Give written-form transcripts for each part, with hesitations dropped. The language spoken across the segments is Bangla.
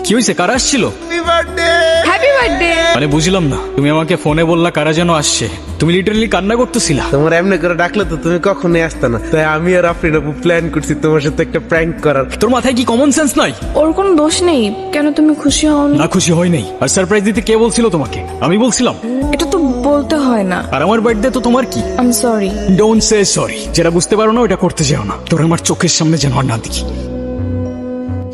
কি হয়েছে? কারা আসছিল? Happy birthday. মানে বুঝলাম না, তুমি আমাকে ফোনে বললা কারা যেন আসছে, তুমি লিটারালি কান্না করতেছিলা। তোমার এমনি করে ডাকলে তো তুমি কখনোই আসতে না, তাই আমি আর আফরিন আপু প্ল্যান করছি তোমার সাথে একটা প্র্যাঙ্ক করার। তোর মাথায় কি কমন সেন্স নাই? ওর কোনো দোষ নেই, কেন তুমি খুশি হওনি? না খুশি হয় নাই। আর সারপ্রাইজ দিতে কে বলছিল তোমাকে? আমি বলছিলাম। এটা তো বলতে হয় না। আর আমার বার্থডে তো তোমার কি? I am sorry. Don't say sorry. যেটা বুঝতে পারো না ওটা করতে যাও না। তোর আমার চোখের সামনে যেন আর না দেখি।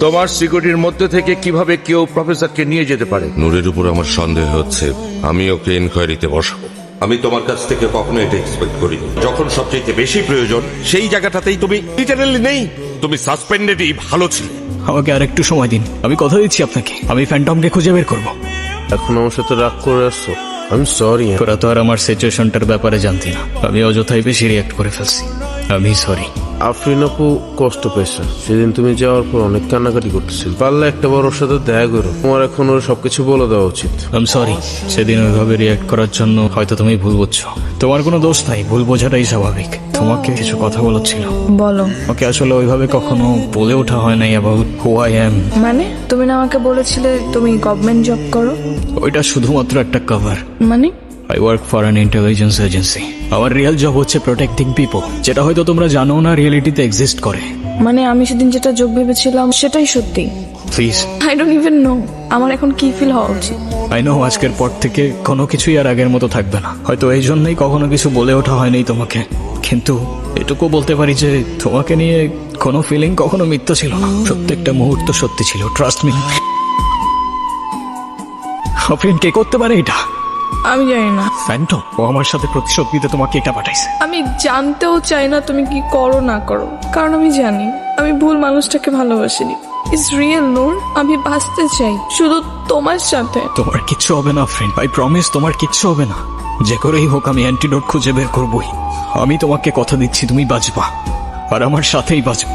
তোমার সিকিউরিটির মধ্যে থেকে কিভাবে কেউ প্রফেসরকে নিয়ে যেতে পারে? নূরের উপর আমার সন্দেহ হচ্ছে, আমি ওকে ইনকোয়ারিতে বসাবো। আমি তোমার কাছ থেকে কখনো এটা এক্সপেক্ট করিনি। যখন সবচেয়ে বেশি প্রয়োজন সেই জায়গাটাতেই তুমি লিটারালি নেই। তুমি সাসপেন্ডেডই ভালো ছিল। আমাকে আর একটু সময় দিন, আমি কথা দিচ্ছি আপনাকে, আমি ফ্যান্টমকে খুঁজে বের করবো। এখন আমার সাথে রাগ করে আসছো? আমি সরি। তোরা তো আর আমার সিচুয়েশনটার ব্যাপারে জানতি না, আমি অযথাই বেশি রিয়াক্ট করে ফেলছি। আমি সরি। আফরিন আপু কষ্ট পেয়েছে, সেদিন তুমি যাওয়ার পর অনেক কান্নাকাটি করতেছিল। পারলে একটা বার ওর সাথে দেখা করো, তোমার এখন ওর সবকিছু বলে দেওয়া উচিত। I am sorry. সেদিন ওইভাবে রিয়াক্ট করার জন্য হয়তো তুমি ভুল বুঝছো। তোমার কোনো দোষ নাই, ভুল বোঝাটাই স্বাভাবিক। তোমাকে কিছু কথা বলার ছিল। বলো। ওকে আসলে ওইভাবে কখনো বলে ওঠা হয় নাই অ্যাবাউট হু আই অ্যাম। মানে তুমি না আমাকে বলেছিলে তুমি গভর্নমেন্ট জব করো? ওইটা শুধুমাত্র একটা কভার। মানে I work for an intelligence agency. আমার রিয়েল জব হচ্ছে প্রোটেক্টিং পিপল, যেটা হয়তো তোমরা জানো না রিয়েলিটিতে এক্সিস্ট করে। মানে আমি সেদিন যেটা জব ভেবেছিলাম সেটাই সত্যি? Please. I don't even know আমার এখন কি ফিল হওয়া উচিত। আই নো আজকের পর থেকে কোনো কিছুই আর আগের মতো থাকবে না। হয়তো এই জন্যই কখনো কিছু বলে ওঠা হয়নি তোমাকে, কিন্তু এটুকু বলতে পারি যে তোমাকে নিয়ে কোনো ফিলিং কখনো মিথ্যা ছিল না। প্রত্যেকটা মুহূর্ত সত্যি ছিল, ট্রাস্ট মি। আফরিন কে করতে পারে এটা? আমি জানি না। ফ্যান্টম। ও আমার সাথে প্রতিশোধ নিতে তোমাকে এটা পাঠাইছে। আমি জানতেও চাই না তুমি কি করো না করো, কারণ আমি জানি আমি ভুল মানুষটাকে ভালোবাসিনি। ইটস রিয়েল নূর, আমি বাঁচতে চাই শুধু তোমার সাথে। তোমার কিচ্ছু হবে না ফ্রেন্ড, আই প্রমিস তোমার কিচ্ছু হবে না। যে করেই হোক আমি অ্যান্টিডোট খুঁজে বের করবই। আমি তোমাকে কথা দিচ্ছি তুমি বাঁচবা, আর আমার সাথেই বাঁচবা।